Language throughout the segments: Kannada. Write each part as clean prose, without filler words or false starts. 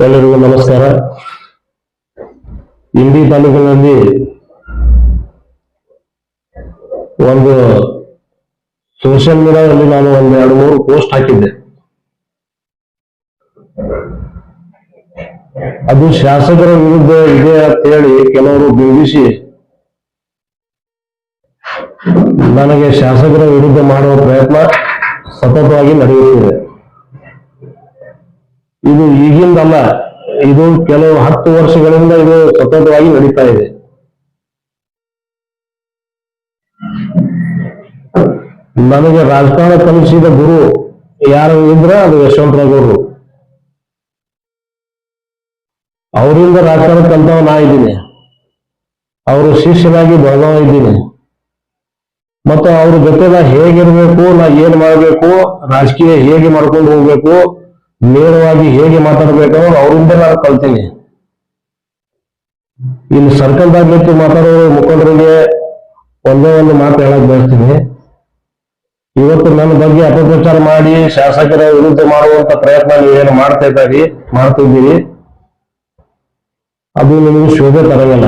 ಎಲ್ಲರಿಗೂ ನಮಸ್ಕಾರ. ಇಂಡಿ ತಾಲೂಕಿನಲ್ಲಿ ಒಂದು ಸೋಷಿಯಲ್ ಮೀಡಿಯಾದಲ್ಲಿ ನಾನು ಒಂದು 2-3 ಪೋಸ್ಟ್ ಹಾಕಿದ್ದೆ. ಅದು ಶಾಸಕರ ವಿರುದ್ಧ ಇದೆ ಅಂತ ಹೇಳಿ ಕೆಲವರು ಬಿಂಬಿಸಿ ನನಗೆ ಶಾಸಕರ ವಿರುದ್ಧ ಮಾಡುವ ಪ್ರಯತ್ನ ಸತತವಾಗಿ ನಡೆಯುತ್ತಿದೆ. ಇದು ಈಗಿಂದಲ್ಲ, ಇದು ಕೆಲವು 10 ವರ್ಷಗಳಿಂದ ಇದು ಸತತವಾಗಿ ನಡೀತಾ ಇದೆ. ನನಗೆ ರಾಜಕಾರಣ ಕಲಿಸಿದ ಗುರು ಯಾರು ಇದ್ರ ಅದು ಯಶವಂತರಾವ್ ಗೌಡ್ರು. ಅವರಿಂದ ರಾಜಕಾರಣ ಕಲಿತವ ನಾ ಇದ್ದೀನಿ, ಅವರು ಶಿಷ್ಯನಾಗಿ ಬೆಳೆದವ ಇದ್ದೀನಿ. ಮತ್ತು ಅವ್ರ ಜೊತೆ ನಾ ಹೇಗಿರ್ಬೇಕು, ನಾ ಏನ್ ಮಾಡ್ಬೇಕು, ರಾಜಕೀಯ ಹೇಗೆ ಮಾಡ್ಕೊಂಡು ಹೋಗ್ಬೇಕು, ನೇರವಾಗಿ ಹೇಗೆ ಮಾತಾಡ್ಬೇಕು ಅವರಿಂದ ನಾನು ಕಲ್ತೀನಿ. ಇಲ್ಲಿ ಸರ್ಕಲ್ದಾಗ ನಿಂತು ಮಾತಾಡೋ ಮುಖಂಡರಿಗೆ ಒಂದೇ ಒಂದು ಮಾತು ಹೇಳಕ್ ಬಯಸ್ತೀನಿ. ಇವತ್ತು ನನ್ನ ಬಗ್ಗೆ ಅಪಪ್ರಚಾರ ಮಾಡಿ ಶಾಸಕರ ವಿರುದ್ಧ ಮಾಡುವಂತ ಪ್ರಯತ್ನ ನೀವೇನು ಮಾಡ್ತಿದ್ದೀರಿ, ಅದು ನಿಮಗೆ ಶೋಭೆ ತರಂಗಿಲ್ಲ.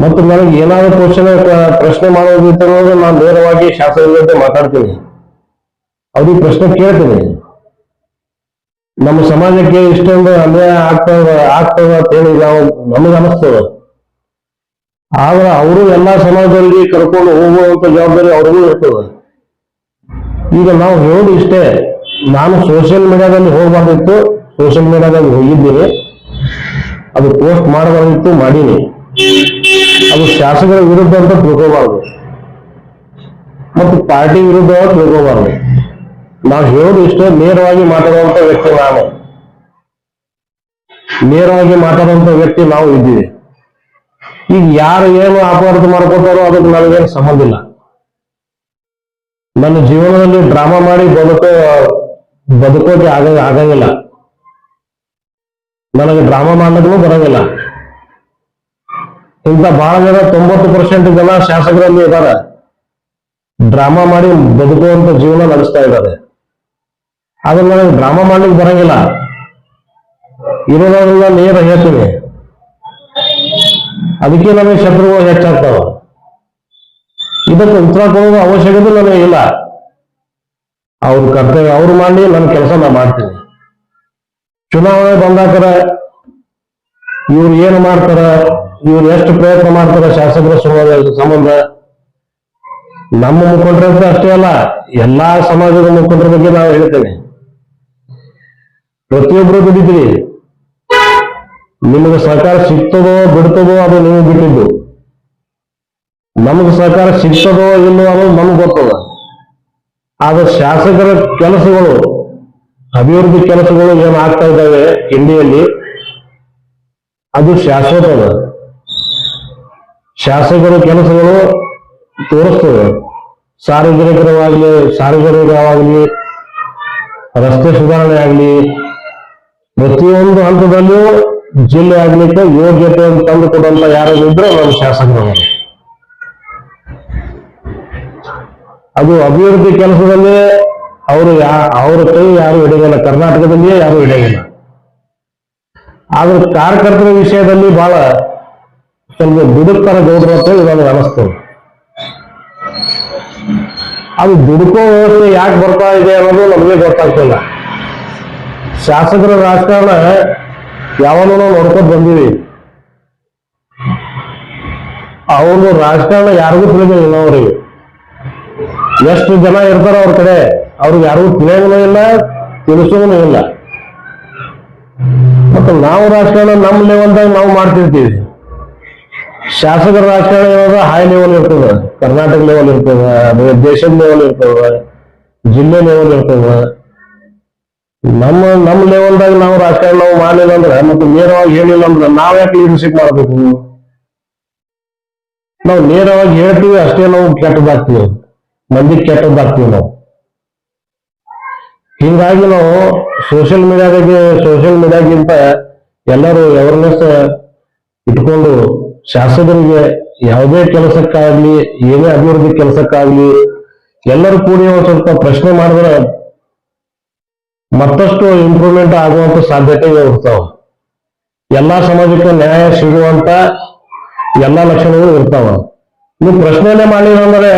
ಮತ್ತು ನನಗೆ ಏನಾದ್ರು ಪ್ರಶ್ನೆ ಮಾಡೋದಿತ್ತು ನಾನು ನೇರವಾಗಿ ಶಾಸಕರ ಜೊತೆ ಮಾತಾಡ್ತೀನಿ, ಅವ್ರಿಗೆ ಪ್ರಶ್ನೆ ಕೇಳ್ತೀನಿ. ನಮ್ಮ ಸಮಾಜಕ್ಕೆ ಇಷ್ಟೊಂದು ಅನ್ಯಾಯ ಆಗ್ತದ ಅಂತ ಹೇಳಿ ನಮಗೆ ಅನಿಸ್ತದ. ಆದ್ರೆ ಅವರು ಎಲ್ಲಾ ಸಮಾಜದಲ್ಲಿ ಕರ್ಕೊಂಡು ಹೋಗುವಂತ ಜವಾಬ್ದಾರಿ ಅವ್ರಿಗೂ ಇರ್ತದ. ಈಗ ನಾವು ಹೇಳೋದು ಇಷ್ಟೇ, ನಾನು ಸೋಷಿಯಲ್ ಮೀಡಿಯಾದಲ್ಲಿ ಹೋಗ್ಬಾರ್ದಿತ್ತು, ಸೋಷಿಯಲ್ ಮೀಡಿಯಾದಲ್ಲಿ ಹೋಗಿದ್ದೀನಿ, ಅದು ಪೋಸ್ಟ್ ಮಾಡಬಾರ್ದಿತ್ತು, ಮಾಡೀನಿ. ಅದು ಶಾಸಕರ ವಿರುದ್ಧ ಅಂತ ತಿಳ್ಕೋಬಾರ್ದು ಮತ್ತು ಪಾರ್ಟಿ ವಿರುದ್ಧ ತಿಳ್ಕೋಬಾರ್ದು. ನಾವು ಹೇಳೋದು ಇಷ್ಟೇ, ನೇರವಾಗಿ ಮಾತಾಡುವಂತ ವ್ಯಕ್ತಿ ನಾನು, ನೇರವಾಗಿ ಮಾತಾಡುವಂತ ವ್ಯಕ್ತಿ ನಾವು ಇದ್ದೀವಿ. ಈಗ ಯಾರು ಏನು ಅಪರಾಧ ಮಾಡ್ಕೊತಾರೋ ಅದಕ್ಕೆ ನನಗೇನು ಸಂಬಂಧ ಇಲ್ಲ. ನನ್ನ ಜೀವನದಲ್ಲಿ ಡ್ರಾಮಾ ಮಾಡಿ ಬದುಕೋಕೆ ಆಗಂಗಿಲ್ಲ. ನನಗೆ ಡ್ರಾಮಾ ಮಾಡ್ಲಿಕ್ಕೂ ಬರಂಗಿಲ್ಲ. ಇಂಥ ಬಹಳ ಜನ 90% ಜನ ಶಾಸಕರಲ್ಲಿ ಇದ್ದಾರೆ, ಡ್ರಾಮಾ ಮಾಡಿ ಬದುಕುವಂತ ಜೀವನ ನಡೆಸ್ತಾ ಇದ್ದಾರೆ. ಆದ್ರೆ ನನಗೆ ಡ್ರಾಮಾ ಮಾಡ್ಲಿಕ್ಕೆ ಬರಂಗಿಲ್ಲ. ಇರೋದ್ರಿಂದ ನೇರ ಹೇಳ್ತೀನಿ, ಅದಕ್ಕೆ ನನಗೆ ಶತ್ರುಗಳು ಹೆಚ್ಚಾಗ್ತಾವ. ಇದಕ್ಕೆ ಉತ್ತರ ಕೊಡೋದು ಅವಶ್ಯಕತೆ ನನಗೆ ಇಲ್ಲ. ಅವ್ರ ಕರ್ತವ್ಯ ಅವ್ರು ಮಾಡಿ, ನನ್ನ ಕೆಲಸ ನಾನು ಮಾಡ್ತೀನಿ. ಚುನಾವಣೆ ಬಂದಾಕರ ಇವ್ರು ಏನು ಮಾಡ್ತಾರ, ಇವ್ರು ಎಷ್ಟು ಪ್ರಯತ್ನ ಮಾಡ್ತಾರ ಶಾಸಕರ ಸಂಬಂಧ, ನಮ್ಮ ಮುಖಂಡರಂತ ಅಷ್ಟೇ ಅಲ್ಲ, ಎಲ್ಲಾ ಸಮಾಜದ ಮುಖಂಡರ ಬಗ್ಗೆ ನಾವು ಹೇಳ್ತೇವೆ. ಪ್ರತಿಯೊಬ್ಬರು ದುಡಿತೀರಿ, ನಿಮಗೆ ಸಹಕಾರ ಸಿಗ್ತದೋ ಬಿಡ್ತದೋ ಅದು ನೀವು ಬಿಟ್ಟಿದ್ದು. ನಮಗೆ ಸಹಕಾರ ಸಿಗ್ತದೋ ಇಲ್ಲೋ ಅನ್ನೋದು ನಮ್ಗೆ ಗೊತ್ತದ. ಆದ್ರೆ ಶಾಸಕರ ಕೆಲಸಗಳು, ಅಭಿವೃದ್ಧಿ ಕೆಲಸಗಳು ಏನು ಆಗ್ತಾ ಇದ್ದಾವೆ ಇಂಡಿಯಲ್ಲಿ, ಅದು ಶಾಶ್ವತದ. ಶಾಸಕರ ಕೆಲಸಗಳು ತೋರಿಸ್ತದೆ. ಸಾರ್ವಜನಿಕರಾಗಲಿ, ರಸ್ತೆ ಸುಧಾರಣೆ ಆಗಲಿ, ಪ್ರತಿಯೊಂದು ಹಂತದಲ್ಲಿಯೂ ಜಿಲ್ಲೆ ಆಗ್ಲಿಕ್ಕೆ ಯೋಗ್ಯತೆ ತಂದು ಕೊಡುವಂತ ಯಾರು ಇದ್ರೆ ನಮ್ಮ ಶಾಸಕರವರು. ಅದು ಅಭಿವೃದ್ಧಿ ಕೆಲಸದಲ್ಲಿ ಅವ್ರ ಕೈ ಯಾರು ಹಿಡಿಯಲ್ಲ, ಕರ್ನಾಟಕದಲ್ಲಿಯೇ ಯಾರು ಹಿಡಿಯಲ್ಲ. ಆದ್ರೆ ಕಾರ್ಯಕರ್ತರ ವಿಷಯದಲ್ಲಿ ಬಹಳ ಸ್ವಲ್ಪ ದುಡುಕ್ತಾರ ಗೌಡ್ರು ಅಂತ ಹೇಳಿ ನನಗೆ ಅನಿಸ್ತದೆ. ಅದು ದುಡುಕೋ ವ್ಯವಸ್ಥೆ ಯಾಕೆ ಬರ್ತಾ ಇದೆ ಅನ್ನೋದು ನಮಗೆ ಗೊತ್ತಾಗ್ತಿಲ್ಲ. ಶಾಸಕರ ರಾಜಕಾರಣ ಯಾವನ್ನೂ ನಾವು ನೋಡ್ಕೊಂಡು ಬಂದೀವಿ. ಅವರು ರಾಜಕಾರಣ ಯಾರಿಗೂ ತಿಳಿದಿಲ್ಲ. ಅವ್ರಿಗೆ ಎಷ್ಟು ಜನ ಇರ್ತಾರ ಅವ್ರ ಕಡೆ, ಅವ್ರಿಗೆ ಯಾರಿಗೂ ತಿಳಿಯೋನೂ ಇಲ್ಲ, ತಿಳಿಸೋನೂ ಇಲ್ಲ. ಮತ್ತು ನಾವು ರಾಜಕಾರಣ ನಮ್ಮ ಲೆವೆಲ್ದಾಗ ನಾವು ಮಾಡ್ತಿರ್ತೀವಿ. ಶಾಸಕರ ರಾಜಕಾರಣ ಇವಾಗ ಹೈ ಲೆವೆಲ್ ಇರ್ತದೆ, ಕರ್ನಾಟಕ ಲೆವೆಲ್ ಇರ್ತದೆ, ದೇಶದ ಲೆವೆಲ್ ಇರ್ತದೆ, ಜಿಲ್ಲೆ ಲೆವೆಲ್ ಇರ್ತದೆ. ನಮ್ಮ ಲೆವೆಲ್ದಾಗ ನಾವು ರಾಜಕಾರಣ ನಾವು ಮಾಡಲಿಲ್ಲ ಅಂದ್ರೆ, ಮತ್ತೆ ನೇರವಾಗಿ ಹೇಳಿಲ್ಲ ಅಂದ್ರೆ ನಾವ್ ಯಾಕೆ ಲೀಡರ್ಶಿಪ್ ಮಾಡಬೇಕು? ನಾವು ನೇರವಾಗಿ ಹೇಳ್ತೀವಿ ಅಷ್ಟೇ, ನಾವು ಕೆಟ್ಟದಾಗ್ತೀವಿ, ಮಂದಿಗೆ ಕೆಟ್ಟದ್ದಾಗ್ತೀವಿ ನಾವು. ಹಿಂಗಾಗಿ ನಾವು ಸೋಷಿಯಲ್ ಮೀಡಿಯಾಗಿಂತ ಎಲ್ಲರೂ ಅವೇರ್ನೆಸ್ ಇಟ್ಕೊಂಡು ಶಾಸಕರಿಗೆ ಯಾವುದೇ ಕೆಲಸಕ್ಕಾಗ್ಲಿ, ಏನೇ ಅಭಿವೃದ್ಧಿ ಕೆಲಸಕ್ಕಾಗ್ಲಿ ಎಲ್ಲರೂ ಕೂಡಿ ಒಂದು ಸ್ವಲ್ಪ ಪ್ರಶ್ನೆ ಮಾಡಿದ್ರೆ ಮತ್ತಷ್ಟು ಇಂಪ್ರೂವ್ಮೆಂಟ್ ಆಗುವಂತ ಸಾಧ್ಯತೆ ಇರ್ತಾವ. ಎಲ್ಲಾ ಸಮಾಜಕ್ಕೆ ನ್ಯಾಯ ಸಿಗುವಂತ ಎಲ್ಲಾ ಲಕ್ಷಣಗಳು ಇರ್ತಾವ. ನೀವು ಪ್ರಶ್ನೆನೇ ಮಾಡಿಲ್ಲ ಅಂದ್ರೆ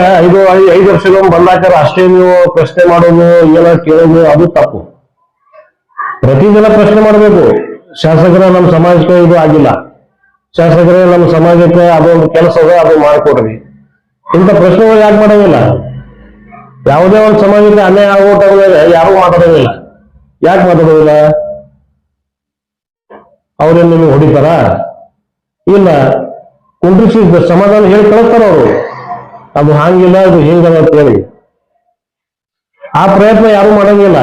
ಐದು ವರ್ಷಗಳು ಬಂದಾಕ ಅಷ್ಟೇ ನೀವು ಪ್ರಶ್ನೆ ಮಾಡೋದು ಏನೋ ಕೇಳೋದು ಅದು ತಪ್ಪು. ಪ್ರತಿದಿನ ಪ್ರಶ್ನೆ ಮಾಡಬೇಕು. ಶಾಸಕರ ನಮ್ಮ ಸಮಾಜಕ್ಕೆ ಇದು ಆಗಿಲ್ಲ, ಶಾಸಕರೇ ನಮ್ಮ ಸಮಾಜಕ್ಕೆ ಅದೊಂದು ಕೆಲಸ ಅದ ಅದು ಮಾಡಿಕೊಡ್ರಿ, ಇಂಥ ಪ್ರಶ್ನೆಗಳು ಯಾಕೆ ಮಾಡೋದಿಲ್ಲ? ಯಾವುದೇ ಒಂದು ಸಮಾಜಕ್ಕೆ ಅನ್ಯಾಯ ಆಗೋಟಾಗ ಯಾರು ಮಾತಾಡೋದಿಲ್ಲ. ಯಾಕೆ ಮಾತಾಡೋದಿಲ್ಲ? ಅವ್ರೇನು ನಿಮಗೆ ಹೊಡಿತಾರ? ಇಲ್ಲ, ಕುಂಡ್ರಿಸಿ ಸಮಾಧಾನ ಹೇಳಿ ಕಳಿಸ್ತಾರ ಅವರು. ಅದು ಹಾಂಗಿಲ್ಲ, ಅದು ಹಿಂಗದ ಅಂತ ಹೇಳಿ ಆ ಪ್ರಯತ್ನ ಯಾರು ಮಾಡೋದಿಲ್ಲ.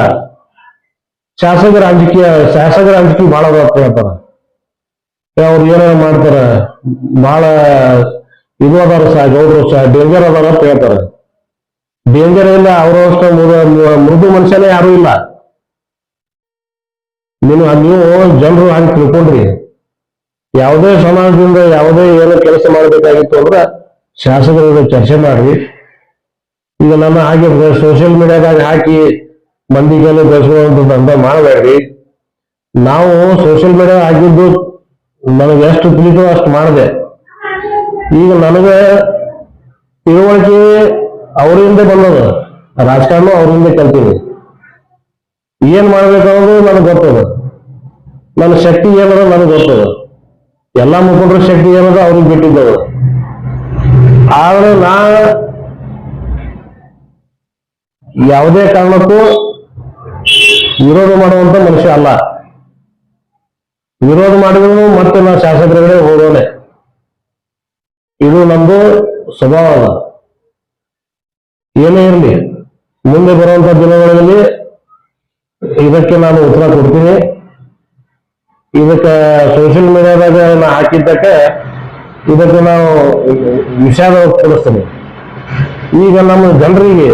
ಶಾಸಕರ ಅಂಜಿಕೆ ಬಹಳ ಅಂತ ಹೇಳ್ತಾರ. ಅವ್ರು ಏನೋ ಮಾಡ್ತಾರ, ಬಹಳ ಇದು ಅದಾರ ಸಹ, ಗೌಡ್ರು ಸಹ ಡೇಂಜರ್ ಅದಾರ ಅಂತ ಹೇಳ್ತಾರ. ಡೇಂಜರ್ ಇಲ್ಲ, ಅವರಷ್ಟು ಮೃದು ಮನುಷ್ಯನೇ ಯಾರು ಇಲ್ಲ. ನೀವು ಜನರು ಹಂಗೆ ತಿಳ್ಕೊಂಡ್ರಿ. ಯಾವುದೇ ಸಮಾಜದಿಂದ ಯಾವುದೇ ಏನೋ ಕೆಲಸ ಮಾಡಬೇಕಾಗಿತ್ತು ಅಂದ್ರೆ ಶಾಸಕರ ಚರ್ಚೆ ಮಾಡ್ರಿ. ಈಗ ನನ್ನ ಹಾಗೆ ಸೋಷಿಯಲ್ ಮೀಡಿಯಾದಾಗ ಹಾಕಿ ಮಂದಿಗೆಲ್ಲ ಬೆಳೆಸುವಂತ ದಂಧ ಮಾಡಬೇಡ್ರಿ. ನಾವು ಸೋಷಿಯಲ್ ಮೀಡಿಯಾ ಆಗಿದ್ದು ನನಗೆ ಎಷ್ಟು ತಿಳಿತೋ ಅಷ್ಟು ಮಾಡಿದೆ. ಈಗ ನನಗೆ ತಿಳುವಳಿಕೆ ಅವರಿಂದ ಬಂದದ, ರಾಜಕಾರಣ ಅವರಿಂದ ಕಲ್ತೀನಿ. ಏನ್ ಮಾಡ್ಬೇಕನ್ನೋದು ನನಗೆ ಗೊತ್ತದ, ನನ್ನ ಶಕ್ತಿ ಏನದ ನನಗೆ ಗೊತ್ತದ. ಎಲ್ಲಾ ಮುಖಂಡರ ಶಕ್ತಿ ಏನದ ಅವ್ರಿಗೆ ಬಿಟ್ಟಿದ್ದವ. ಆದ್ರೆ ನಾ ಯಾವುದೇ ಕಾರಣಕ್ಕೂ ವಿರೋಧ ಮಾಡುವಂತ ಮನುಷ್ಯ ಅಲ್ಲ. ವಿರೋಧ ಮಾಡಿದ್ರು ಮತ್ತೆ ನಾ ಶಾಸಕರುಗಳೇ ಹೋಗೋನೆ. ಇದು ನಮ್ದು ಸ್ವಭಾವ ಅಲ್ಲ. ಏನೇ ಇರಲಿ, ಮುಂದೆ ಬರುವಂತ ದಿನಗಳಲ್ಲಿ ಇದಕ್ಕೆ ನಾನು ಉತ್ತರ ಕೊಡ್ತೀನಿ. ಇದಕ್ಕೆ ಸೋಷಿಯಲ್ ಮೀಡಿಯಾದಾಗ ನಾ ಹಾಕಿದ್ದಕ್ಕೆ ಇದಕ್ಕೆ ನಾವು ವಿಷಾದ ವ್ಯಕ್ತಪಡಿಸ್ತೀನಿ. ಈಗ ನಮ್ಮ ಜನರಿಗೆ,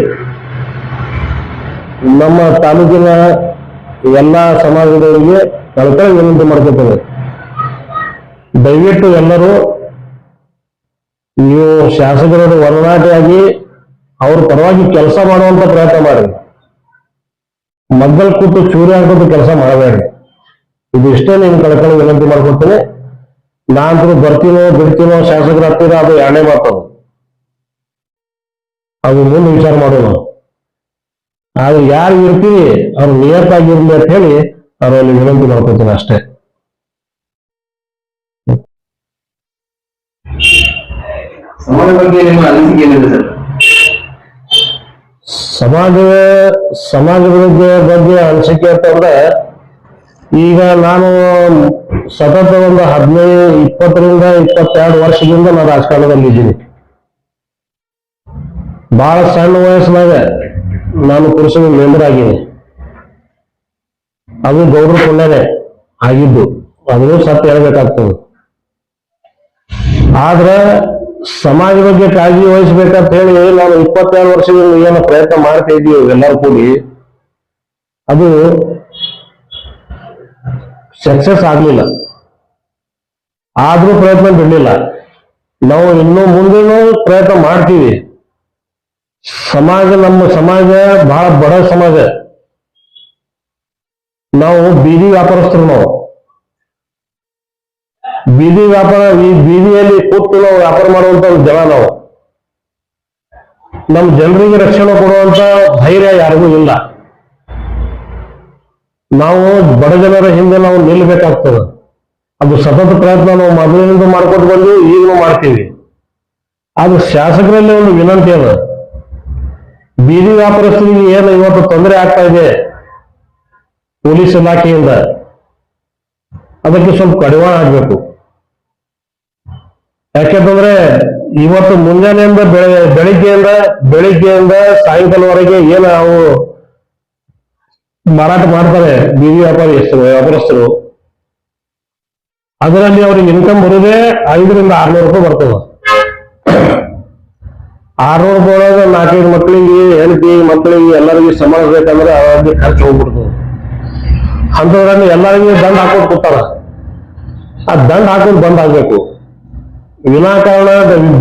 ನಮ್ಮ ತಾಲೂಕಿನ ಎಲ್ಲಾ ಸಮಾಜದವರಿಗೆ ಕಳಕಳಿ ವಿನಂತಿ ಮಾಡ್ಕೊತೇವೆ. ದಯವಿಟ್ಟು ಎಲ್ಲರೂ ನೀವು ಶಾಸಕರ ಒಡನಾಟಿಯಾಗಿ ಅವ್ರ ಪರವಾಗಿ ಕೆಲಸ ಮಾಡುವಂತ ಪ್ರಯತ್ನ ಮಾಡಿ. ಮಗ್ಗಲ್ ಕೂತು ಚೂರಿ ಹಾಕೋದು ಕೆಲಸ ಮಾಡಬೇಡ್ರಿ. ಇದು ಇಷ್ಟೇ ನಿಮ್ ಕಳಕಳಿ ವಿನಂತಿ ಮಾಡ್ಕೊತೇನೆ. ನಾನಂತರೂ ಬರ್ತೀನೋ ಬಿಡ್ತೀನೋ ಶಾಸಕರ ಹತ್ತಿರ ಅದು ಎರಡನೇ ಮಾತು. ಅದು ಮುಂದೆ ವಿಚಾರ ಮಾಡೋಣ. ಆದ್ರೆ ಯಾರು ಇರ್ತೀವಿ ಅವ್ರು ನಿಯತ್ತಾಗಿರ್ಲಿ ಅಂತ ಹೇಳಿ ಅವರಲ್ಲಿ ವಿನಂತಿ ಮಾಡ್ಕೊತೀನಿ ಅಷ್ಟೇ. ಸಮಾಜ ಬಗ್ಗೆ ನಿಮ್ಮ ಅನಿಸಿಕೆ ಏನಿದೆ ಸರ್? ಸಮಾಜದ ಬಗ್ಗೆ ಅನಿಸಿಕೆ ಅಂತಂದ್ರೆ, ಈಗ ನಾನು ಸತತ ಒಂದು 20ರಿಂದ 22 ವರ್ಷದಿಂದ ನಾನು ರಾಜಕಾರಣದಲ್ಲಿ ಇದ್ದೀನಿ. ಬಹಳ ಸಣ್ಣ ವಯಸ್ಸಿನಾಗ ನಾನು ಪುರುಷನ ಮೆಂಬರ್ ಆಗಿನಿ. ಅದು ಗೌಡ್ರ ಕೊಂಡನೆ ಆಗಿದ್ದು, ಅದನ್ನು ಸತ್ಯ ಹೇಳ್ಬೇಕಾಗ್ತದೆ. ಆದ್ರೆ ಸಮಾಜ ಬಗ್ಗೆ ಕಾಳಜಿ ವಹಿಸ್ಬೇಕಂತ ಹೇಳಿ ನಾನು 22 ವರ್ಷದಿಂದ ಏನೋ ಪ್ರಯತ್ನ ಮಾಡ್ತಾ ಇದ್ದೀವಿ ಎಲ್ಲರೂ ಕೂಡಿ, ಅದು ಸಕ್ಸಸ್ ಆಗ್ಲಿಲ್ಲ. ಆದ್ರೂ ಪ್ರಯತ್ನ ಬಿಡ್ಲಿಲ್ಲ. ನಾವು ಇನ್ನು ಮುಂದೇನು ಪ್ರಯತ್ನ ಮಾಡ್ತೀವಿ. ನಮ್ಮ ಸಮಾಜ ಬಹಳ ಬಡ ಸಮಾಜ. ನಾವು ಬೀದಿ ವ್ಯಾಪಾರಸ್ಥರು. ನಾವು ಬೀದಿ ವ್ಯಾಪಾರ, ಈ ಬೀದಿಯಲ್ಲಿ ಕೂತು ನಾವು ವ್ಯಾಪಾರ ಮಾಡುವಂತ ಜನ ನಾವು. ನಮ್ಮ ಜನರಿಗೆ ರಕ್ಷಣೆ ಕೊಡುವಂತ ಧೈರ್ಯ ಯಾರಿಗೂ ಇಲ್ಲ. ನಾವು ಬಡ ಜನರ ಹಿಂದೆ ನಾವು ನಿಲ್ಲಬೇಕಾಗ್ತದೆ. ಅದು ಸತತ ಪ್ರಯತ್ನ ನಾವು ಮೊದಲಿನಿಂದ ಮಾಡ್ಕೊಟ್ಟು ಬಂದು ಈಗಲೂ ಮಾಡ್ತೀವಿ. ಆದ್ರೆ ಶಾಸಕರಲ್ಲಿ ಒಂದು ವಿನಂತಿ ಅದ, ಬೀದಿ ವ್ಯಾಪಾರಸ್ಥರಿಗೆ ಏನು ಇವತ್ತು ತೊಂದರೆ ಆಗ್ತಾ ಇದೆ ಪೊಲೀಸ್ ಇಲಾಖೆಯಿಂದ, ಅದಕ್ಕೆ ಸ್ವಲ್ಪ ಕಡಿವಾಣ ಆಗ್ಬೇಕು. ಯಾಕೆಂತಂದ್ರೆ ಇವತ್ತು ಮುಂಜಾನೆಯಿಂದ ಬೆಳಿಗ್ಗೆಯಿಂದ ಸಾಯಂಕಾಲವರೆಗೆ ಏನು ಅವು ಮಾರಾಟ ಮಾಡ್ತಾರೆ ಬೀದಿ ವ್ಯಾಪಾರಸ್ಥರು, ಅದರಲ್ಲಿ ಅವ್ರಿಗೆ ಇನ್ಕಮ್ ಬರುದೇ 500ರಿಂದ 600 ರೂಪಾಯಿ ಬರ್ತದೆ. 600 ರೂಪಾಯಿ ಒಳಗೆ 4-5 ಮಕ್ಕಳಿಗೆ, ಹೆಂಡತಿ ಮಕ್ಕಳಿಗೆ ಎಲ್ಲರಿಗೂ ಸಂಭಾಳಿಸ್ಬೇಕಂದ್ರೆ ಅವ್ರಿಗೆ ಖರ್ಚು ಹೋಗ್ಬಿಡ್ತದೆ. ಅಂಥದ್ರಲ್ಲಿ ಎಲ್ಲರಿಗೂ ದಂಡ ಹಾಕೊಂಡು ಕೂತಾರ. ಆ ದಂಡ ಹಾಕೊಂಡು ಬಂದ್ ಆಗ್ಬೇಕು. ವಿನಾಕಾರಣ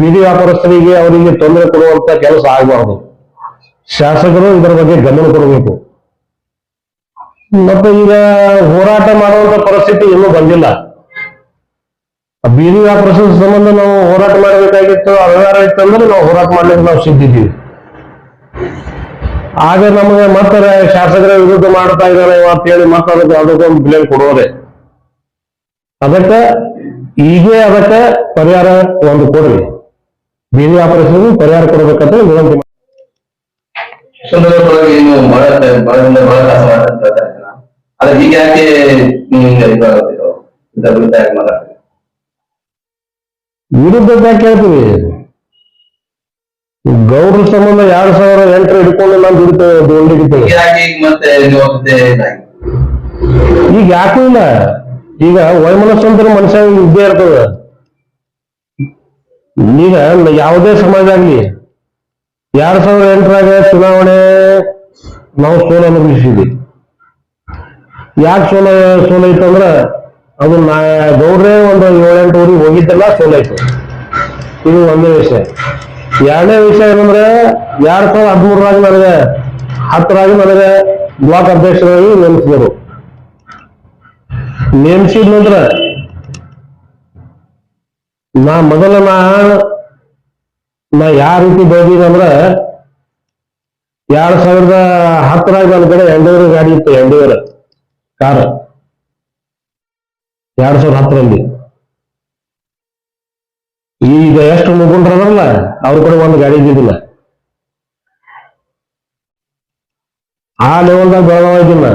ಬೀದಿ ವ್ಯಾಪಾರಸ್ಥರಿಗೆ ಅವರಿಗೆ ತೊಂದರೆ ಕೊಡುವಂತ ಕೆಲಸ ಆಗಬಾರ್ದು. ಶಾಸಕರು ಇದರ ಬಗ್ಗೆ ಗಮನ ಕೊಡಬೇಕು. ಮತ್ತೆ ಈಗ ಹೋರಾಟ ಮಾಡುವಂತ ಪರಿಸ್ಥಿತಿ ಇನ್ನೂ ಬಂದಿಲ್ಲ. ಬೀದಿ ವ್ಯಾಪಾರಸ್ಥರ ಸಂಬಂಧ ನಾವು ಹೋರಾಟ ಮಾಡಬೇಕಾಗಿತ್ತು, ಅವ್ಯವಹಾರ ಇತ್ತು ಅಂದ್ರೆ ನಾವು ಹೋರಾಟ ಮಾಡ್ಲಿಕ್ಕೆ ನಾವು ಸಿದ್ಧಿದ್ದೀವಿ. ಆಗ ನಮಗೆ ಮತ್ತೆ ಶಾಸಕರ ವಿರುದ್ಧ ಮಾಡ್ತಾ ಇದ್ದಾರೆ ಅಂತ ಹೇಳಿ ಮತ್ತೆ ಅದಕ್ಕೊಂದು ಬ್ಲೇಮ್ ಕೊಡೋದೆ. ಅದಕ್ಕೆ ಅದಕ್ಕೆ ಪರಿಹಾರ ಒಂದು ಕೊಡ್ರಿ, ಬೀದಿ ವ್ಯಾಪಾರಸ್ಥರಿಗೆ ಪರಿಹಾರ ಕೊಡ್ಬೇಕಂತ ವಿನಂತಿ ಮಾಡಿ. ಸಂದರ್ಭದೊಳಗೆ ಏನು ಬಹಳದಿಂದ ಬಹಳ ತ್ರಾಸ ಮಾಡ್ತಾರೆ. ಅದ್ರ ಈಗ ಯಾಕೆ ನೀವು ಮಾತಾಡ್ತೀವಿ ವಿರುದ್ಧ ಕೇಳ್ತೀವಿ. ಗೌಡ್ರ ಸಂಬಂಧ 2008 ಹಿಡ್ಕೊಂಡು ನಾನು ದುಡಿತೇವೆ. ಯಾಕೆ ಈಗ ಮತ್ತೆ ಈಗ ಯಾಕೂ ಇಲ್ಲ. ಈಗ ವೈಮನಸ್ಸಂತರ ಮನುಷ್ಯ ಇದ್ದೇ ಇರ್ತದ. ಈಗ ಯಾವುದೇ ಸಮಾಜ ಆಗ್ಲಿ 2008ರಾಗ ಚುನಾವಣೆ ನಾವು ಸೋಲ ಅನುಭವಿಸಿದ್ವಿ. ಯಾಕೆ ಸೋಲೈತಂದ್ರ ಅದು ಗೌಡ್ರೆ ಒಂದು 7-8 ಊರಿಗೆ ಹೋಗಿದ್ದೆಲ್ಲ ಸೋಲೈತು. ಇದು ಒಂದೇ ವಿಷಯ. ಎರಡನೇ ವಿಷಯ ಏನಂದ್ರೆ 2013ರಾಗ ನನಗೆ 10ರಾಗ ನನಗೆ ಬ್ಲಾಕ್ ಅಧ್ಯಕ್ಷರಾಗಿ ನೇಮಿಸಿದರು. ನೇಮಿಸಿದ ನಂತರ ನಾ ಯಾವ ರೀತಿ ಬೆಳೆದಿದಂದ್ರ 2010ರಾಗ ನನ್ನ ಕಡೆ ಎಂಡೂವರ್ ಗಾಡಿ ಇತ್ತು, ಎಂಡೂವರ್ ಕಾರ್ 2010ರಲ್ಲಿ. ಈಗ ಎಷ್ಟು ಮುಗುಂಡ್ರದಲ್ಲ ಅವ್ರ ಕಡೆ ಒಂದು ಗಾಡಿ ಇದ್ದಿದ್ದಿಲ್ಲ. ಆ ಲೆವೆಲ್ದಾಗ ಬೆಳಗಾಗಿಲ್ಲ.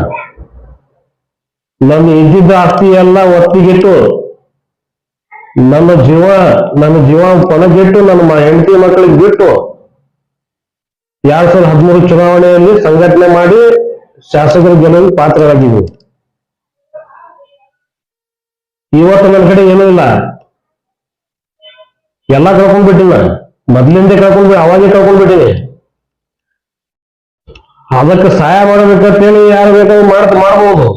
ನನ್ನ ಇದ್ದಿದ್ದ ಆಸ್ತಿ ಎಲ್ಲ ಒತ್ತಿಗಿಟ್ಟು ನನ್ನ ಜೀವ ಪಣಗಿಟ್ಟು ನನ್ನ ಹೆಂಡತಿ ಮಕ್ಕಳಿಗೆ ಬಿಟ್ಟು 2013 ಚುನಾವಣೆಯಲ್ಲಿ ಸಂಘಟನೆ ಮಾಡಿ ಶಾಸಕರ ಗೆಲುವಿಗೆ ಪಾತ್ರರಾಗಿದ್ವಿ. ಇವತ್ತು ನನ್ನ ಕಡೆ ಏನೂ ಇಲ್ಲ, ಎಲ್ಲ ಕಳ್ಕೊಂಡ್ಬಿಟ್ಟಿನ. ಮೊದ್ಲಿಂದ ಅವಾಗೇ ಕಳ್ಕೊಂಡ್ಬಿಟ್ಟಿನಿ. ಅದಕ್ಕೆ ಸಹಾಯ ಮಾಡಬೇಕಂತೇಳಿ ಯಾರು ಬೇಕಾದ್ರೂ ಮಾಡ್ಬೋದು.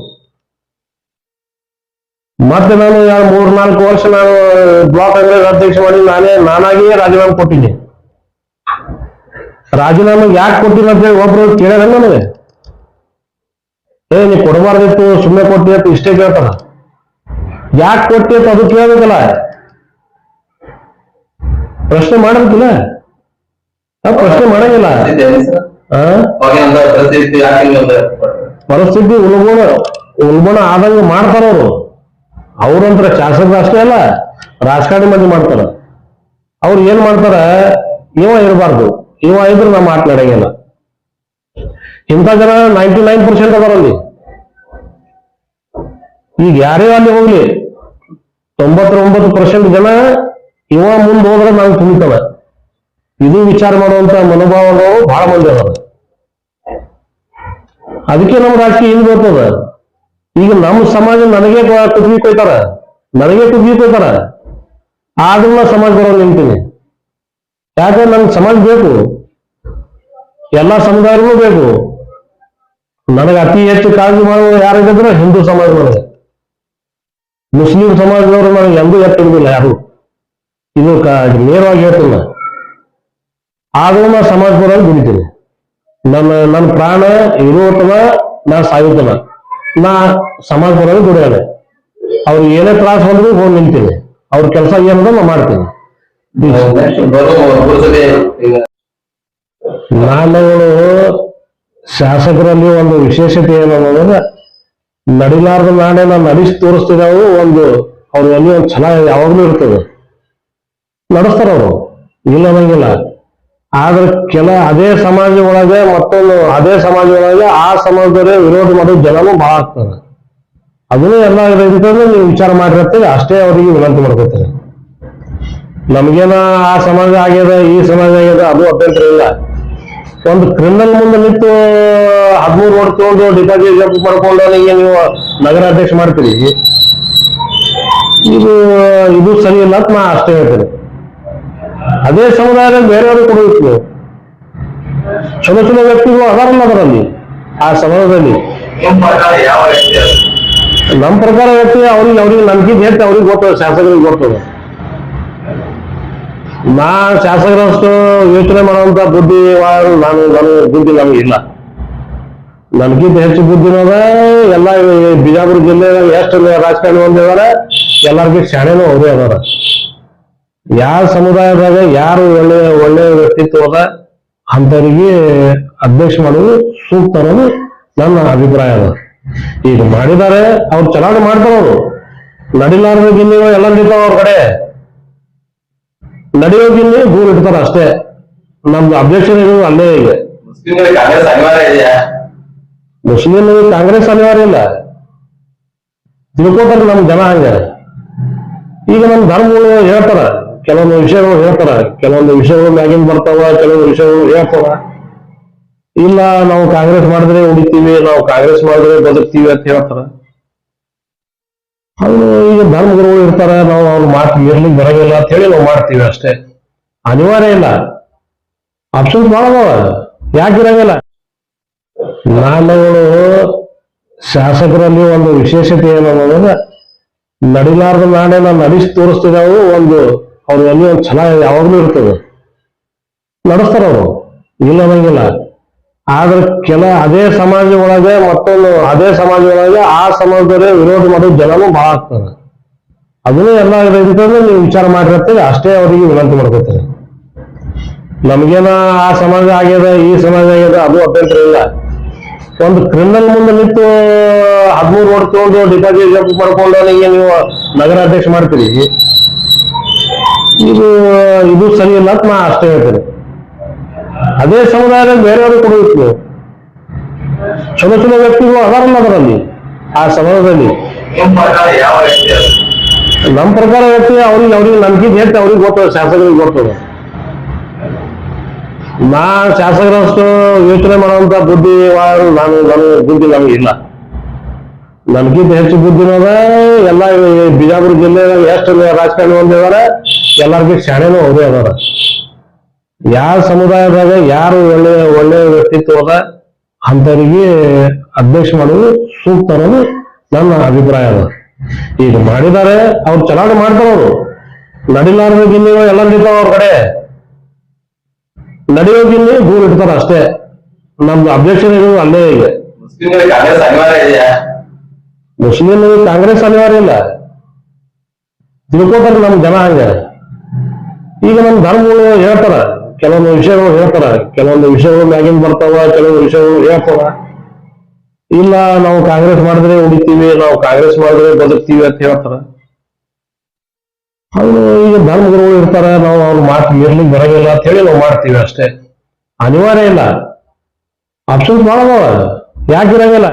ಮತ್ತೆ ನಾನು 3-4 ವರ್ಷ ನಾನು ಬ್ಲಾಕ್ ಕಾಂಗ್ರೆಸ್ ಅಧ್ಯಕ್ಷ ಮಾಡಿ ನಾನಾಗಿಯೇ ರಾಜೀನಾಮೆ ಕೊಟ್ಟಿನಿ. ರಾಜೀನಾಮೆ ಯಾಕೆ ಕೊಟ್ಟಿಲ್ಲ ಅಂತ ಹೇಳಿ ಒಬ್ರು ಕೇಳ್ಯಾರ ನನಗೆ. ನೀ ಕೊಡಬಾರ್ದಿತ್ತು, ಸುಮ್ಮನೆ ಕೊಟ್ಟಿ ಅಂತ ಇಷ್ಟೇ ಕೇಳ್ತಾರ. ಯಾಕೆ ಕೊಟ್ಟಿ ಅಂತ ಅದು ಕೇಳಬೇಕಲ್ಲ, ಪ್ರಶ್ನೆ ಮಾಡಬೇಕಿಲ್ಲ. ಪ್ರಶ್ನೆ ಮಾಡಂಗಿಲ್ಲ. ಪರಿಸ್ಥಿತಿ ಉಲ್ಬಣ ಆದಂಗ ಮಾಡ್ತಾರವ್ರು. ಅವ್ರಂತ್ರ ಶಾಸಕರು ಅಷ್ಟೇ ಅಲ್ಲ, ರಾಜಕಾರಣಿ ಮಂದಿ ಮಾಡ್ತಾರ. ಅವ್ರು ಏನ್ ಮಾಡ್ತಾರ, ಇವ ಇರಬಾರ್ದು, ಇವ ಇದ್ರೆ ನಾವು ಮಾತನಾಡಂಗಿಲ್ಲ. ಇಂಥ ಜನ 99% ಅದರಲ್ಲಿ. ಈಗ ಯಾರೇ ಅಲ್ಲಿ ಹೋಗ್ಲಿ 99% ಜನ ಇವ ಮುಂದೆ ಹೋದ್ರೆ ನಾವು ತುಳಿತಾವ. ಇದು ವಿಚಾರ ಮಾಡುವಂತ ಮನೋಭಾವಗಳು ಬಹಳ ಮಂದಿ ಅದಾರ. ಅದಕ್ಕೆ ನಮ್ಮ ರಾಜಕೀಯ ಹಿಂದೆ ಬರ್ತದ. ಈಗ ನಮ್ಮ ಸಮಾಜ ನನಗೆ ಕುಗ್ಗಿ ಕೊಯ್ತಾರ, ಆದ್ರೂ ನಾ ಸಮಾಜ ಬರೋದು ನಿಂತೀನಿ. ಯಾಕಂದ್ರೆ ನನ್ಗೆ ಸಮಾಜ ಬೇಕು, ಎಲ್ಲಾ ಸಮುದಾಯನೂ ಬೇಕು. ನನಗೆ ಅತಿ ಹೆಚ್ಚು ಕಾಳಜಿ ಮಾಡುವ ಯಾರಿದ್ರೆ ಹಿಂದೂ ಸಮಾಜ. ನನಗೆ ಮುಸ್ಲಿಂ ಸಮಾಜದವರು ನನಗೆ ಎಂದೂ ಎತ್ತಿರುವುದಿಲ್ಲ ಯಾರು. ಇದು ನೇರವಾಗಿ ಹೇಳ್ತಿಲ್ಲ. ಆದ್ರೂ ನಾ ಸಮಾಜ ಬರೋದು ದುಡಿತೀನಿ. ನನ್ನ ಪ್ರಾಣ ಇರುವತನ ನಾ ಸಾಯುತ್ತನ, ನಾ ಸಮಾಜ ಬರೋದು ದುಡಿಯೋಣ. ಅವ್ರಿಗೆ ಏನೇ ತ್ರಾಸ ಬಂದ್ರು ಹೋಗಿ ನಿಲ್ತೀನಿ. ಅವ್ರ ಕೆಲಸ ಏನದ ನಾ ಮಾಡ್ತೀನಿ. ನಾನುಗಳು ಶಾಸಕರಲ್ಲಿ ಒಂದು ವಿಶೇಷತೆ ಏನಂದ್ರೆ ನಡಿಲಾರ್ದ ನಾನೇ ನಾನು ನಡೆಸಿ ತೋರಿಸ್ತಿದ್ದಾವು. ಅವ್ರು ಎಲ್ಲಿ ಒಂದು ಛಲ ಯಾವಾಗ್ಲೂ ಇರ್ತದೆ, ನಡೆಸ್ತಾರ ಅವರು, ಇಲ್ಲ ಅನ್ನಂಗಿಲ್ಲ. ಆದ್ರೆ ಅದೇ ಸಮಾಜ ಒಳಗೆ ಮತ್ತೊಂದು ಅದೇ ಸಮಾಜ ಒಳಗೆ ಆ ಸಮಾಜದವರೇ ವಿರೋಧ ಮಾಡೋದು ಜನನೂ ಬಹಳ ಆಗ್ತದೆ. ಅದನ್ನೇ ಎಲ್ಲ ಇಂಥದ್ದು ನೀವು ವಿಚಾರ ಮಾಡಿರ್ತೀರಿ, ಅಷ್ಟೇ ಅವರಿಗೆ ವಿನಂತಿ ಮಾಡ್ಕೊತಾರೆ. ನಮ್ಗೇನ ಆ ಸಮಾಜ ಆಗ್ಯದ, ಈ ಸಮಾಜ ಆಗ್ಯದ, ಅದು ಅಭ್ಯಂತರ ಇಲ್ಲ. ಒಂದು ಕ್ರಿಮಿನಲ್ ಮುಂದೆ ನಿಂತು 13 ಓಟ್ ತಗೊಂಡು ಡಿಪಾಸಿಟ್ ಜಂಪ್ ಮಾಡ್ಕೊಂಡು ನನಗೆ ನೀವು ನಗರಾಧ್ಯಕ್ಷ ಮಾಡ್ತೀರಿ, ಇದು ಸರಿ ಇಲ್ಲ ಅಂತ ನಾ ಅಷ್ಟೇ ಹೇಳ್ತೇನೆ. ಅದೇ ಸಮುದಾಯದಲ್ಲಿ ಬೇರೆಯವ್ರಿಗೆ ಕೊಡಬೇಕು. ಚಲೋ ವ್ಯಕ್ತಿಗಳು ಅದಾರಲ್ಲ ಅದರಲ್ಲಿ, ಆ ಸಮಾಜದಲ್ಲಿ. ನಮ್ಮ ಪ್ರಕಾರ ವ್ಯಕ್ತಿ ಅವ್ರಿಗೆ ನಂಬಿಕೆ ಹೆಚ್ಚು, ಅವ್ರಿಗೆ ಗೊತ್ತದ, ಶಾಸಕರಿಗೆ ಗೊತ್ತದ. ನಾ ಶಾಸಕರಷ್ಟು ಯೋಚನೆ ಮಾಡುವಂತ ಬುದ್ಧಿ ನನಗೆ ಇಲ್ಲ. ನನ್ಗಿಂತ ಹೆಚ್ಚು ಬುದ್ಧಿನೂ ಅದ. ಎಲ್ಲ ಈ ಬಿಜಾಪುರ ಜಿಲ್ಲೆ ಎಷ್ಟು ರಾಜಕಾರಣಿ ಹೊಂದಿದಾರ, ಎಲ್ಲರಿಗೂ ಶಾಣೆನೂ ಅವರೇ ಅದಾರ. ಯಾವ ಸಮುದಾಯದಾಗ ಯಾರು ಒಳ್ಳೆ ಒಳ್ಳೆ ವ್ಯಕ್ತಿತ್ವ ಅದ ಅಂತವರಿಗೆ ಅಧ್ಯಕ್ಷ ಮಾಡೋದು ಸೂಕ್ತ ಅನ್ನೋದು ನನ್ನ ಅಭಿಪ್ರಾಯ ಅದ. ಈಗ ಮಾಡಿದ್ದಾರೆ, ಅವ್ರು ಚಲಾವಣೆ ಮಾಡ್ತಾರ. ಅವರು ನಡಿಲಾರದ ಗಿನ್ನಿಗಳು ಎಲ್ಲ ನಡೀತಾವ ಅವ್ರ ಕಡೆ. ನಡೆಯೋ ಗಿನ್ನಿ ದೂರ ಇಡ್ತಾರ ಅಷ್ಟೇ. ನಮ್ದು ಅಬ್ಜೆಕ್ಷನ್ ಇರೋದು ಅಲ್ಲೇ. ಈಗ ಮುಸ್ಲಿಂಗಳಿಗೆ ಕಾಂಗ್ರೆಸ್ ಅನಿವಾರ್ಯ ಇದೆಯಾ? ಮುಸ್ಲಿಂ ಕಾಂಗ್ರೆಸ್ ಅನಿವಾರ್ಯ ಇಲ್ಲ, ತಿಳ್ಕೊತಾರ ನಮ್ ಜನ ಹಂಗ. ಈಗ ನಮ್ಮ ಧರ್ಮಗಳು ಹೇಳ್ತಾರ, ಕೆಲವೊಂದು ವಿಷಯಗಳು ಹೇಳ್ತಾರ, ಕೆಲವೊಂದು ವಿಷಯಗಳು ಮ್ಯಾಗಿನ್ ಬರ್ತಾವ, ಕೆಲವೊಂದು ವಿಷಯಗಳು ಹೇಳ್ತಾರ. ಇಲ್ಲ ನಾವು ಕಾಂಗ್ರೆಸ್ ಮಾಡಿದ್ರೆ ಉಳಿತೀವಿ, ನಾವು ಕಾಂಗ್ರೆಸ್ ಮಾಡಿದ್ರೆ ಬದುಕ್ತೀವಿ ಅಂತ ಹೇಳ್ತಾರ. ಅವರು ಈಗ ಧರ್ಮಗುರುಗಳು ಇರ್ತಾರ, ನಾವು ಅವ್ರ ಮಾತು ಮೀರ್ಲಿಕ್ಕೆ ಬರಂಗಿಲ್ಲ ಅಂತ ಹೇಳಿ ನಾವು ಮಾಡ್ತೀವಿ ಅಷ್ಟೇ. ಅನಿವಾರ್ಯ ಇಲ್ಲ. ಆಪ್ಷನ್ಸ್ ಭಾಳ ಅದಾವ, ಯಾಕಿರಂಗಿಲ್ಲ. ನಾವುಗಳು ಶಾಸಕರಲ್ಲಿ ಒಂದು ವಿಶೇಷತೆ ಏನನ್ನೋದ್ರೆ, ನಡಿಲಾರ್ದ ನಾಡೇನ ನಡೆಸಿ ತೋರಿಸ್ತಿದ್ದಾವು. ಒಂದು ಅವ್ರು ಎಲ್ಲಿ ಒಂದು ಛಲ ಯಾವಾಗ್ಲೂ ಇರ್ತದೆ, ನಡೆಸ್ತಾರ ಅವರು, ಇಲ್ಲ ಅನ್ನಂಗಿಲ್ಲ. ಆದ್ರೆ ಅದೇ ಸಮಾಜ ಒಳಗೆ ಮತ್ತೊಂದು ಅದೇ ಸಮಾಜ ಒಳಗೆ ಆ ಸಮಾಜದವರೇ ವಿರೋಧ ಮಾಡೋ ಜನನೂ ಬಹಳ ಆಗ್ತದೆ. ಅದನ್ನೇ ಎಲ್ಲ ಇದರಿಂದ ನೀವು ವಿಚಾರ ಮಾಡಿರ್ತೇವೆ ಅಷ್ಟೇ. ಅವರಿಗೆ ವಿನಂತಿ ಮಾಡ್ಕೊತಾರೆ. ನಮ್ಗೇನ ಆ ಸಮಾಜ ಆಗ್ಯದ, ಈ ಸಮಾಜ ಆಗ್ಯದ, ಅದು ಅಭ್ಯಂತರ ಇಲ್ಲ. ಒಂದು ಕ್ರಿಮಿನಲ್ ಮುಂದೆ ನಿಂತು 13 ಓಟ್ ತಗೊಂಡು ಡಿಪಾಸಿಟ್ ಜಂಪ್ ಮಾಡ್ಕೊಂಡು ನೀವು ನಗರ ಅಧ್ಯಕ್ಷ ಮಾಡ್ತೀರಿ, ಇದು ಸರಿ ಇಲ್ಲ ಅಂತ ನಾ ಅಷ್ಟೇ ಹೇಳ್ತೇನೆ. ಅದೇ ಸಮುದಾಯದಲ್ಲಿ ಬೇರೆಯವರು ಕೊಡಬೇಕು ನೀವು. ಚಲೋ ಚಲೋ ವ್ಯಕ್ತಿಗಳು ಅದಾರಲ್ಲ ಅದರಲ್ಲಿ, ಆ ಸಮಾಜದಲ್ಲಿ. ನಿಮ್ಮ ಪ್ರಕಾರ ಯಾವ ವ್ಯಕ್ತಿ ಅದು? ನಮ್ಮ ಪ್ರಕಾರ ವ್ಯಕ್ತಿ ಅವ್ರಿಗೆ ನಂಬಿಕೆ ಹೆಚ್ಚು, ಅವ್ರಿಗೆ ಗೊತ್ತದ, ಶಾಸಕರಿಗೆ ಗೊತ್ತದ. ನಾ ಶಾಸಕರಷ್ಟು ಯೋಚನೆ ಮಾಡುವಂತ ಬುದ್ಧಿ ನನಗೆ ಬುದ್ಧಿ ನಮಗೆ ಇಲ್ಲ. ನನ್ಗಿಂತ ಹೆಚ್ಚು ಬುದ್ಧಿನೂ ಅದ. ಎಲ್ಲ ಈ ಬಿಜಾಪುರ ಜಿಲ್ಲೆ ಎಷ್ಟು ರಾಜಕಾರಣಿ ಹೊಂದಿದಾರ, ಎಲ್ಲರಿಗೂ ಶಾಣೆನೂ ಅವರೇ ಅದಾರ. ಯಾವ ಸಮುದಾಯದಾಗ ಯಾರು ಒಳ್ಳೆ ಒಳ್ಳೆ ವ್ಯಕ್ತಿತ್ವ ಅದ ಅಂತವರಿಗೆ ಅಧ್ಯಕ್ಷ ಮಾಡೋದು ಸೂಕ್ತ ಅನ್ನೋದು ನನ್ನ ಅಭಿಪ್ರಾಯ ಅದ. ಈಗ ಮಾಡಿದ್ದಾರೆ, ಅವ್ರು ಚಲಾವಣೆ ಮಾಡ್ತಾರ. ಅವರು ನಡಿಲಾರದ ಗಿನ್ನಿಗಳು ಎಲ್ಲ ನಡೀತಾವ ಅವ್ರ ಕಡೆ. ನಡೆಯೋ ಗಿನ್ನಿ ದೂರ ಇಡ್ತಾರ ಅಷ್ಟೇ. ನಮ್ದು ಅಬ್ಜೆಕ್ಷನ್ ಇರೋದು ಅಲ್ಲೇ. ಈಗ ಮುಸ್ಲಿಂಗಳಿಗೆ ಕಾಂಗ್ರೆಸ್ ಅನಿವಾರ್ಯ ಇದೆಯಾ? ಮುಸ್ಲಿಂ ಕಾಂಗ್ರೆಸ್ ಅನಿವಾರ್ಯ ಇಲ್ಲ, ತಿಳ್ಕೊತಾರ ನಮ್ ಜನ ಹಂಗ. ಈಗ ನಮ್ಮ ಧರ್ಮಗಳು ಹೇಳ್ತಾರ, ಕೆಲವೊಂದು ವಿಷಯಗಳು ಹೇಳ್ತಾರ, ಕೆಲವೊಂದು ವಿಷಯಗಳು ಮ್ಯಾಗಿನ್ ಬರ್ತಾವ, ಕೆಲವೊಂದು ವಿಷಯಗಳು ಹೇಳ್ತಾರ. ಇಲ್ಲ ನಾವು ಕಾಂಗ್ರೆಸ್ ಮಾಡಿದ್ರೆ ಉಳಿತೀವಿ, ನಾವು ಕಾಂಗ್ರೆಸ್ ಮಾಡಿದ್ರೆ ಬದುಕ್ತೀವಿ ಅಂತ ಹೇಳ್ತಾರ. ಅವರು ಈಗ ಧರ್ಮಗುರುಗಳು ಇರ್ತಾರ, ನಾವು ಅವ್ರ ಮಾತು ಮೀರ್ಲಿಕ್ಕೆ ಬರಂಗಿಲ್ಲ ಅಂತ ಹೇಳಿ ನಾವು ಮಾಡ್ತೀವಿ ಅಷ್ಟೇ. ಅನಿವಾರ್ಯ ಇಲ್ಲ. ಆಪ್ಷನ್ಸ್ ಭಾಳ ಅದಾವ, ಯಾಕಿರಂಗಿಲ್ಲ.